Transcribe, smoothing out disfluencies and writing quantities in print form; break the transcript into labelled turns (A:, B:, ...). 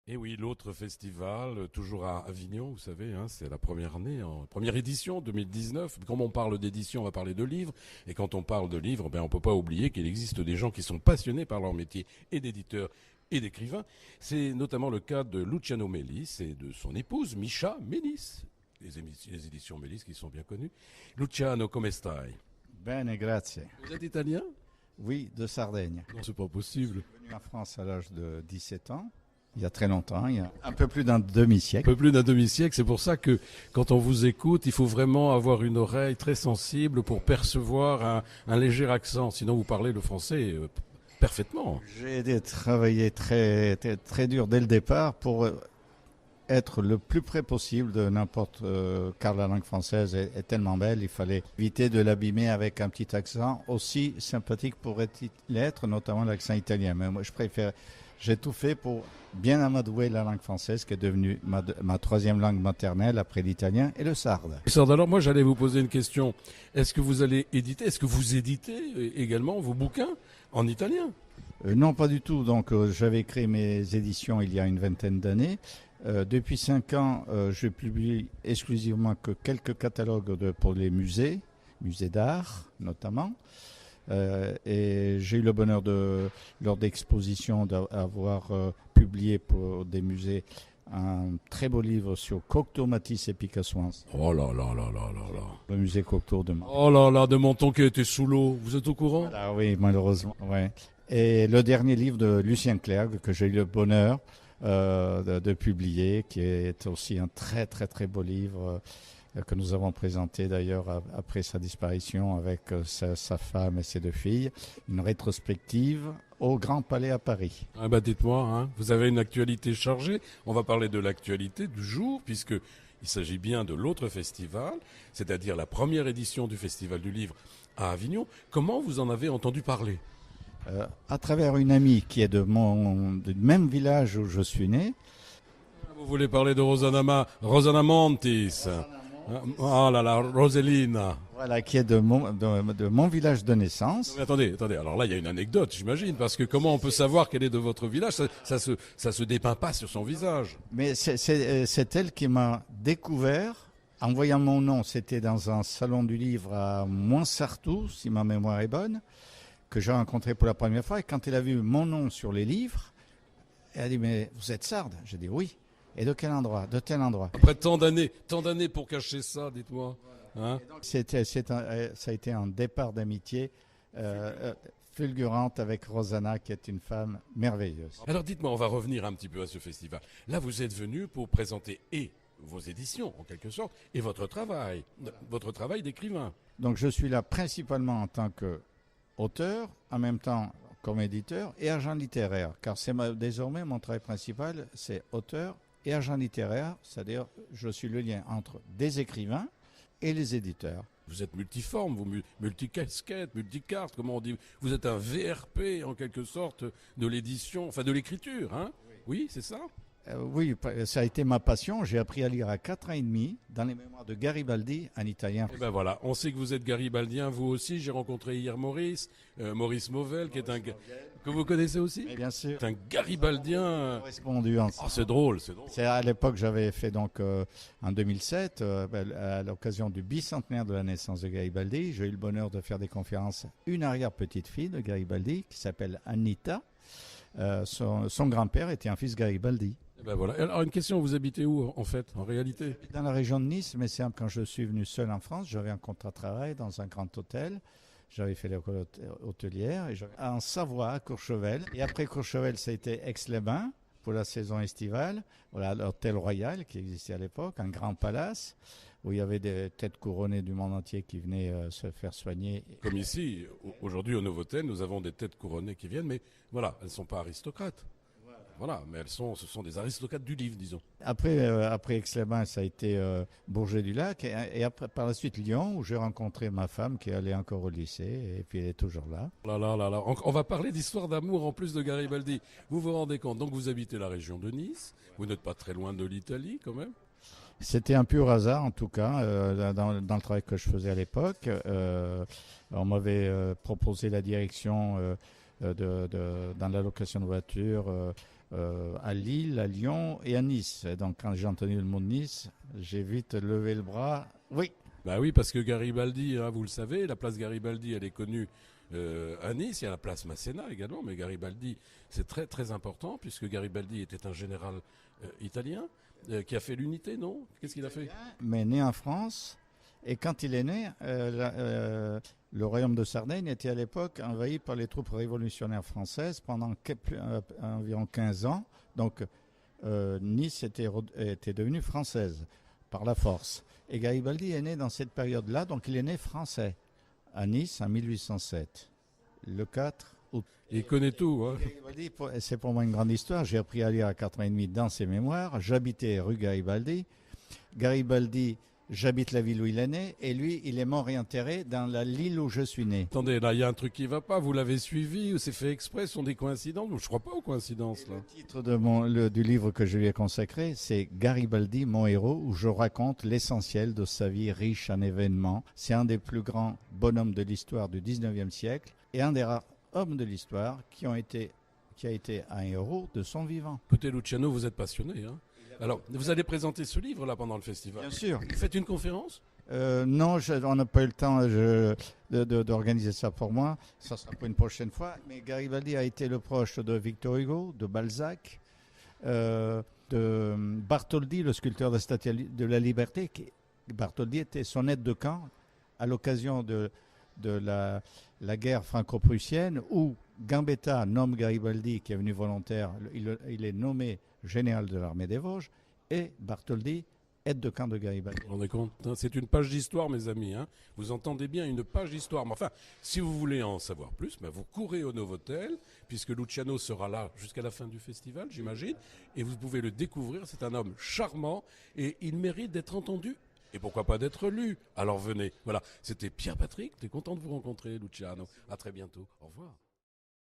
A: Et oui, l'autre festival, toujours à Avignon, vous savez, hein, c'est la première année, première édition 2019. Comme on parle d'édition, on va parler de livres. Et quand on parle de livres, ben, on peut pas oublier qu'il existe des gens qui sont passionnés par leur métier et d'éditeurs et d'écrivains. C'est notamment le cas de Luciano Melis et de son épouse Misha Melis. Les éditions Melis qui sont bien connues. Luciano, come stai?
B: Bene, grazie.
A: Vous êtes italien?
B: Oui, de Sardaigne.
A: Non, c'est pas possible.
B: Je suis venu en France à l'âge de 17 ans, il y a très longtemps, il y a un peu plus d'un demi-siècle.
A: Un peu plus d'un demi-siècle, c'est pour ça que quand on vous écoute, il faut vraiment avoir une oreille très sensible pour percevoir un léger accent. Sinon, vous parlez le français parfaitement.
B: J'ai travaillé très dur dès le départ pour être le plus près possible de n'importe car la langue française est tellement belle, il fallait éviter de l'abîmer avec un petit accent aussi sympathique pourrait l'être, notamment l'accent italien. Mais moi, j'ai tout fait pour bien amadouer la langue française qui est devenue ma troisième langue maternelle après l'italien et le sarde.
A: Sard, alors moi j'allais vous poser une question. Est-ce que vous allez éditer, est-ce que vous éditez également vos bouquins en italien?
B: Non, pas du tout. Donc, j'avais créé mes éditions il y a une vingtaine d'années. Depuis 5 ans, je publie exclusivement que quelques catalogues pour les musées d'art notamment. Et j'ai eu le bonheur lors d'expositions d'avoir publié pour des musées un très beau livre sur Cocteau, Matisse et Picasso.
A: Oh là là là là là là.
B: Le musée Cocteau de Menton.
A: Oh là là, de Menton qui a été sous l'eau. Vous êtes au courant?
B: Ah oui, malheureusement. Ouais. Et le dernier livre de Lucien Clerc que j'ai eu le bonheur de publier, qui est aussi un très très très beau livre que nous avons présenté d'ailleurs après sa disparition avec sa femme et ses 2 filles, une rétrospective au Grand Palais à Paris.
A: Ah bah dites-moi, hein, vous avez une actualité chargée. On va parler de l'actualité du jour, puisque il s'agit bien de l'autre festival, c'est-à-dire la première édition du Festival du Livre à Avignon. Comment vous en avez entendu parler?
B: À travers une amie qui est du même village où je suis né.
A: Vous voulez parler de Rosanna Montis? Ah là là, Roselina.
B: Voilà, qui est de mon village de naissance.
A: Non, mais attendez. Alors là, il y a une anecdote, j'imagine, parce que comment on peut savoir qu'elle est de votre village? Ça se dépeint pas sur son visage.
B: Mais c'est elle qui m'a découvert en voyant mon nom. C'était dans un salon du livre à Montsartou, si ma mémoire est bonne, que j'ai rencontré pour la première fois. Et quand elle a vu mon nom sur les livres, elle a dit « Mais vous êtes sarde ?» J'ai dit « Oui. » Et de quel endroit? De tel endroit.
A: Après tant d'années pour cacher ça, dites-moi. Hein?
B: Ça a été un départ d'amitié fulgurante avec Rosanna, qui est une femme merveilleuse.
A: Alors dites-moi, on va revenir un petit peu à ce festival. Là, vous êtes venu pour présenter et vos éditions, en quelque sorte, et votre travail d'écrivain.
B: Donc je suis là principalement en tant qu'auteur, en même temps comme éditeur et agent littéraire, car désormais mon travail principal, c'est auteur et agent littéraire, c'est-à-dire je suis le lien entre des écrivains et les éditeurs.
A: Vous êtes multiforme, vous multicasquette, multicarte, comment on dit? Vous êtes un VRP en quelque sorte de l'édition, enfin de l'écriture, hein? Oui, c'est ça?
B: Oui, ça a été ma passion. J'ai appris à lire à 4 ans et demi dans les mémoires de Garibaldi en italien.
A: Et ben voilà, on sait que vous êtes garibaldien, vous aussi. J'ai rencontré hier Maurice Mauvel, qui est que vous connaissez aussi?
B: Mais bien sûr.
A: C'est un garibaldien.
B: Correspondu ensemble.
A: Oh, c'est drôle, c'est drôle.
B: C'est à l'époque j'avais fait donc en 2007 à l'occasion du bicentenaire de la naissance de Garibaldi, j'ai eu le bonheur de faire des conférences une arrière-petite-fille de Garibaldi qui s'appelle Anita. Son grand-père était un fils Garibaldi.
A: Et ben voilà. Alors une question, vous habitez où en fait, en réalité?
B: Dans la région de Nice, mais c'est quand je suis venu seul en France, j'avais un contrat de travail dans un grand hôtel. J'avais fait l'école hôtelière en Savoie, à Courchevel. Et après Courchevel, ça a été Aix-les-Bains pour la saison estivale. Voilà, l'hôtel Royal qui existait à l'époque, un grand palace où il y avait des têtes couronnées du monde entier qui venaient se faire soigner.
A: Comme ici, aujourd'hui au Novotel, nous avons des têtes couronnées qui viennent, mais voilà, elles ne sont pas aristocrates. Voilà, mais ce sont des aristocrates du livre, disons.
B: Après Aix-les-Bains, ça a été Bourget-du-Lac et après, par la suite Lyon, où j'ai rencontré ma femme qui allait encore au lycée et puis elle est toujours là.
A: Là. On va parler d'histoire d'amour en plus de Garibaldi. Vous vous rendez compte, donc vous habitez la région de Nice, vous n'êtes pas très loin de l'Italie quand même?
B: C'était un pur hasard en tout cas dans le travail que je faisais à l'époque. On m'avait proposé la direction dans la location de voitures à Lille, à Lyon et à Nice. Et donc quand j'ai entendu le mot Nice, j'ai vite levé le bras. Oui.
A: Bah oui, parce que Garibaldi, hein, vous le savez, la place Garibaldi, elle est connue à Nice. Il y a la place Masséna également, mais Garibaldi, c'est très très important puisque Garibaldi était un général italien qui a fait l'unité, non? Qu'est-ce qu'il a fait?
B: Mais né en France. Et quand il est né, le royaume de Sardaigne était à l'époque envahi par les troupes révolutionnaires françaises pendant environ 15 ans. Donc Nice était devenue française par la force. Et Garibaldi est né dans cette période-là, donc il est né français à Nice en 1807, le 4 août.
A: Il connaît tout, hein.
B: Garibaldi, c'est pour moi une grande histoire. J'ai appris à lire à 4 ans et demi dans ses mémoires. J'habitais rue Garibaldi. Garibaldi, j'habite la ville où il est né, et lui, il est mort et enterré dans l'île où je suis né.
A: Attendez, là, il y a un truc qui va pas. Vous l'avez suivi ou c'est fait exprès? Ce sont des coïncidences? Je crois pas aux coïncidences, là.
B: Le titre du livre que je lui ai consacré, c'est Garibaldi, mon héros, où je raconte l'essentiel de sa vie riche en événements. C'est un des plus grands bonhommes de l'histoire du 19e siècle et un des rares hommes de l'histoire qui a été un héros de son vivant.
A: Écoutez, Luciano, vous êtes passionné, hein? Alors, vous allez présenter ce livre-là pendant le festival?
B: Bien sûr.
A: Vous faites une conférence?
B: Non, on n'a pas eu le temps d'organiser ça pour moi. Ça sera pour une prochaine fois. Mais Garibaldi a été le proche de Victor Hugo, de Balzac, de Bartholdi, le sculpteur de la Statue de la Liberté. Bartholdi était son aide de camp à l'occasion de la guerre franco-prussienne où Gambetta nomme Garibaldi, qui est venu volontaire. Il est nommé général de l'armée des Vosges, et Bartholdi, aide de camp de Garibaldi.
A: Vous vous rendez compte, hein, c'est une page d'histoire, mes amis. Hein. Vous entendez bien, une page d'histoire. Mais enfin, si vous voulez en savoir plus, ben vous courez au Novotel, puisque Luciano sera là jusqu'à la fin du festival, j'imagine, et vous pouvez le découvrir. C'est un homme charmant, et il mérite d'être entendu, et pourquoi pas d'être lu. Alors venez. Voilà, c'était Pierre Patrick, t'es content de vous rencontrer, Luciano. À très bientôt. Au revoir.